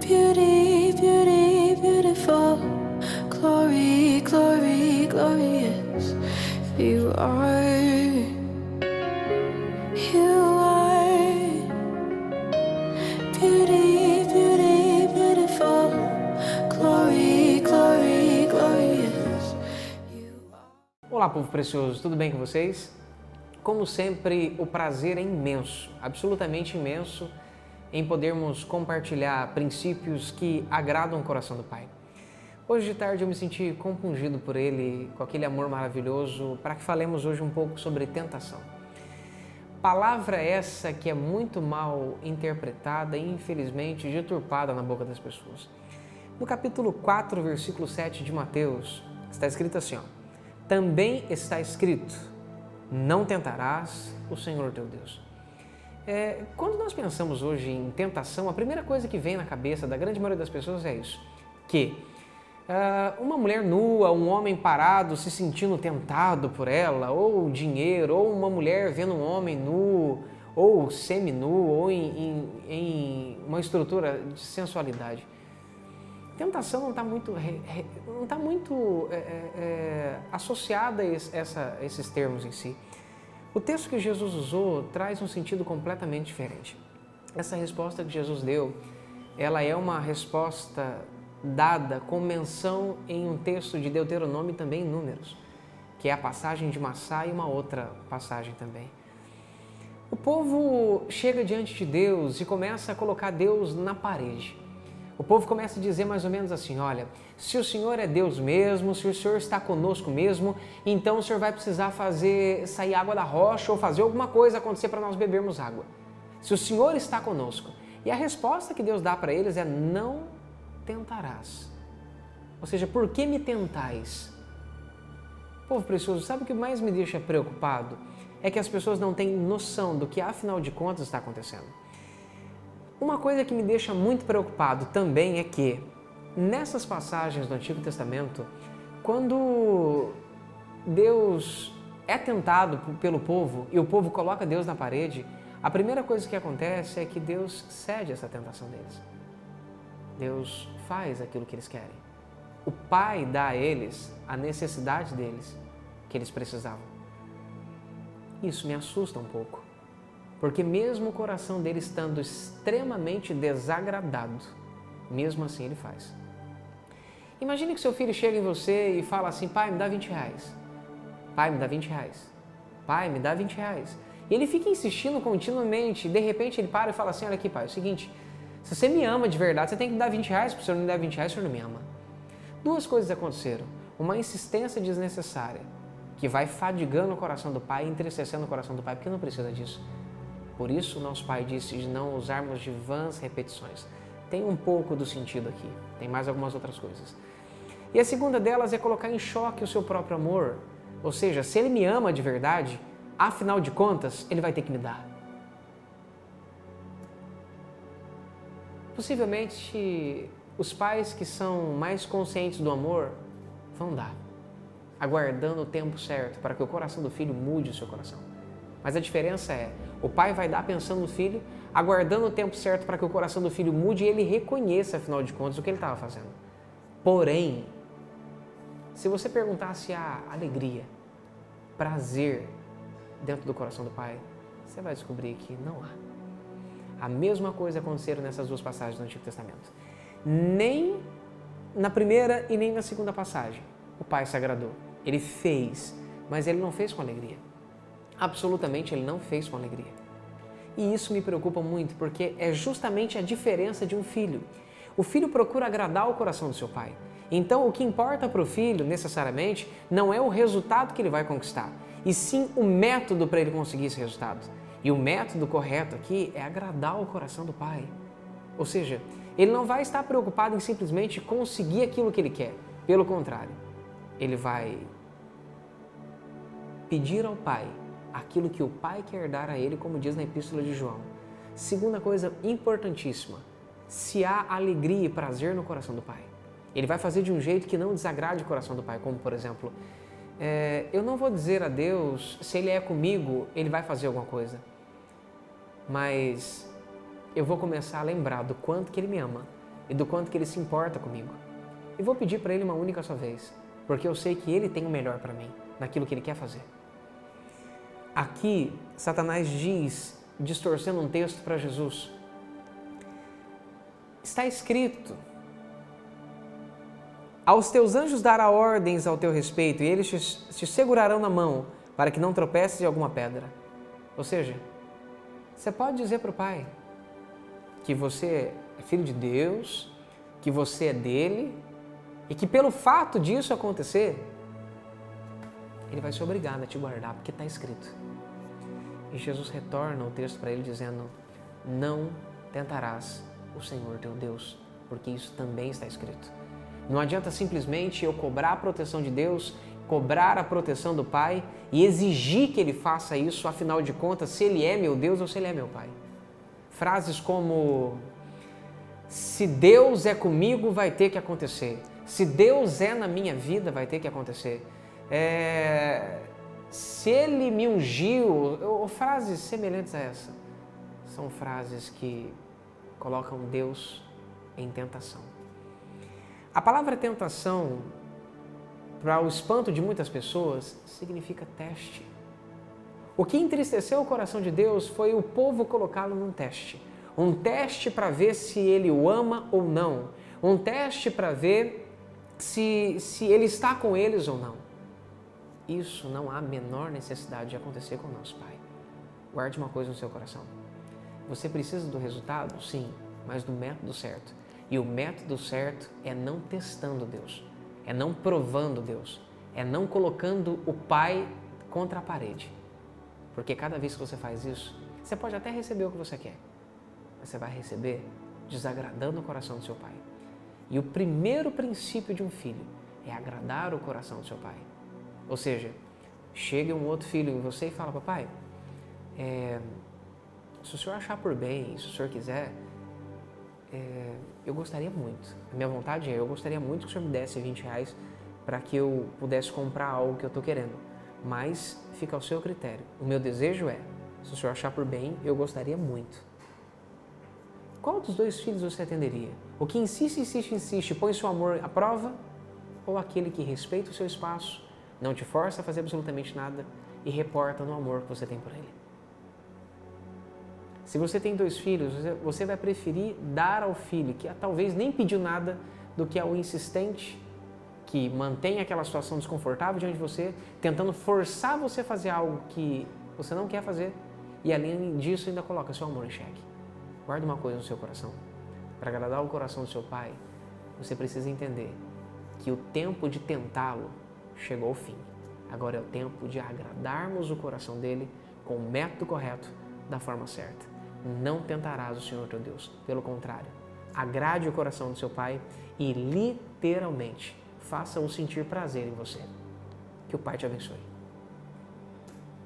Beauty, beauty, beautiful. Glory, glory, glorious. You are. You are. Beauty, beauty, beautiful. Glory, glory, glorious. You are. Olá, povo precioso, tudo bem com vocês? Como sempre, o prazer é imenso, absolutamente imenso, em podermos compartilhar princípios que agradam o coração do Pai. Hoje de tarde eu me senti compungido por Ele, com aquele amor maravilhoso, para que falemos hoje um pouco sobre tentação. Palavra essa que é muito mal interpretada e infelizmente deturpada na boca das pessoas. No capítulo 4, versículo 7 de Mateus, está escrito assim, também está escrito, não tentarás o Senhor teu Deus. Quando nós pensamos hoje em tentação, a primeira coisa que vem na cabeça da grande maioria das pessoas é isso, que uma mulher nua, um homem parado se sentindo tentado por ela, ou dinheiro, ou uma mulher vendo um homem nu, ou semi-nu, ou em uma estrutura de sensualidade. Tentação não está muito associada a esses termos em si. O texto que Jesus usou traz um sentido completamente diferente. Essa resposta que Jesus deu, ela é uma resposta dada com menção em um texto de Deuteronômio e também em Números, que é a passagem de Massá e uma outra passagem também. O povo chega diante de Deus e começa a colocar Deus na parede. O povo começa a dizer mais ou menos assim, olha, se o Senhor é Deus mesmo, se o Senhor está conosco mesmo, então o Senhor vai precisar fazer sair água da rocha ou fazer alguma coisa acontecer para nós bebermos água. Se o Senhor está conosco. E a resposta que Deus dá para eles é não tentarás. Ou seja, por que me tentais? Povo precioso, sabe o que mais me deixa preocupado? É que as pessoas não têm noção do que afinal de contas está acontecendo. Uma coisa que me deixa muito preocupado também é que, nessas passagens do Antigo Testamento, quando Deus é tentado pelo povo e o povo coloca Deus na parede, a primeira coisa que acontece é que Deus cede essa tentação deles. Deus faz aquilo que eles querem. O Pai dá a eles a necessidade deles, que eles precisavam. Isso me assusta um pouco. Porque mesmo o coração dele estando extremamente desagradado, mesmo assim ele faz. Imagine que seu filho chega em você e fala assim, pai, me dá 20 reais. Pai, me dá 20 reais. Pai, me dá 20 reais. E ele fica insistindo continuamente, e de repente ele para e fala assim, olha aqui pai, é o seguinte, se você me ama de verdade, você tem que me dar 20 reais, porque se o senhor não me der 20 reais, o senhor não me ama. Duas coisas aconteceram. Uma insistência desnecessária, que vai fadigando o coração do pai, entristecendo o coração do pai, porque não precisa disso. Por isso, nosso Pai disse de não usarmos de vãs repetições. Tem um pouco do sentido aqui, tem mais algumas outras coisas. E a segunda delas é colocar em choque o seu próprio amor. Ou seja, se ele me ama de verdade, afinal de contas, ele vai ter que me dar. Possivelmente, os pais que são mais conscientes do amor vão dar, aguardando o tempo certo para que o coração do filho mude o seu coração. Mas a diferença é, o pai vai dar pensando no filho, aguardando o tempo certo para que o coração do filho mude e ele reconheça, afinal de contas, o que ele estava fazendo. Porém, se você perguntasse a alegria, prazer dentro do coração do pai, você vai descobrir que não há. A mesma coisa aconteceu nessas duas passagens do Antigo Testamento. Nem na primeira e nem na segunda passagem o pai se agradou. Ele fez, mas ele não fez com alegria. Absolutamente ele não fez com alegria. E isso me preocupa muito, porque é justamente a diferença de um filho. O filho procura agradar o coração do seu pai. Então o que importa para o filho, necessariamente, não é o resultado que ele vai conquistar, e sim o método para ele conseguir esse resultado. E o método correto aqui é agradar o coração do pai. Ou seja, ele não vai estar preocupado em simplesmente conseguir aquilo que ele quer. Pelo contrário, ele vai pedir ao pai aquilo que o pai quer dar a ele, como diz na Epístola de João. Segunda coisa importantíssima, se há alegria e prazer no coração do pai, ele vai fazer de um jeito que não desagrade o coração do pai, como por exemplo, eu não vou dizer a Deus se Ele é comigo, Ele vai fazer alguma coisa, mas eu vou começar a lembrar do quanto que Ele me ama e do quanto que Ele se importa comigo. E vou pedir para Ele uma única só vez, porque eu sei que Ele tem o melhor para mim, naquilo que Ele quer fazer. Aqui, Satanás diz, distorcendo um texto para Jesus, está escrito: aos teus anjos dará ordens ao teu respeito e eles te segurarão na mão para que não tropeces em alguma pedra. Ou seja, você pode dizer para o Pai que você é filho de Deus, que você é dele e que pelo fato disso acontecer, Ele vai ser obrigado a te guardar, porque está escrito. E Jesus retorna o texto para ele dizendo: não tentarás o Senhor teu Deus, porque isso também está escrito. Não adianta simplesmente eu cobrar a proteção de Deus, cobrar a proteção do Pai e exigir que Ele faça isso, afinal de contas, se Ele é meu Deus ou se Ele é meu Pai. Frases como: se Deus é comigo, vai ter que acontecer. Se Deus é na minha vida, vai ter que acontecer. Se Ele me ungiu, ou frases semelhantes a essa, são frases que colocam Deus em tentação. A palavra tentação, para o espanto de muitas pessoas, significa teste. O que entristeceu o coração de Deus foi o povo colocá-lo num teste. Um teste para ver se Ele o ama ou não. Um teste para ver se Ele está com eles ou não. Isso não há a menor necessidade de acontecer com o nosso Pai. Guarde uma coisa no seu coração. Você precisa do resultado? Sim, mas do método certo. E o método certo é não testando Deus, é não provando Deus, é não colocando o Pai contra a parede. Porque cada vez que você faz isso, você pode até receber o que você quer, mas você vai receber desagradando o coração do seu Pai. E o primeiro princípio de um filho é agradar o coração do seu Pai. Ou seja, chega um outro filho em você e fala: papai, se o senhor achar por bem, se o senhor quiser, eu gostaria muito, a minha vontade eu gostaria muito que o senhor me desse R$20 para que eu pudesse comprar algo que eu estou querendo, mas fica ao seu critério. O meu desejo é, se o senhor achar por bem, eu gostaria muito. Qual dos dois filhos você atenderia? O que insiste, põe seu amor à prova, ou aquele que respeita o seu espaço, não te força a fazer absolutamente nada e reporta no amor que você tem por ele? Se você tem dois filhos, você vai preferir dar ao filho que talvez nem pediu nada do que ao insistente que mantém aquela situação desconfortável diante de você, tentando forçar você a fazer algo que você não quer fazer e além disso ainda coloca seu amor em xeque. Guarde uma coisa no seu coração. Para agradar o coração do seu Pai, você precisa entender que o tempo de tentá-lo chegou ao fim. Agora é o tempo de agradarmos o coração dele com o método correto, da forma certa. Não tentarás o Senhor teu Deus. Pelo contrário, agrade o coração do seu Pai e literalmente faça-o sentir prazer em você. Que o Pai te abençoe.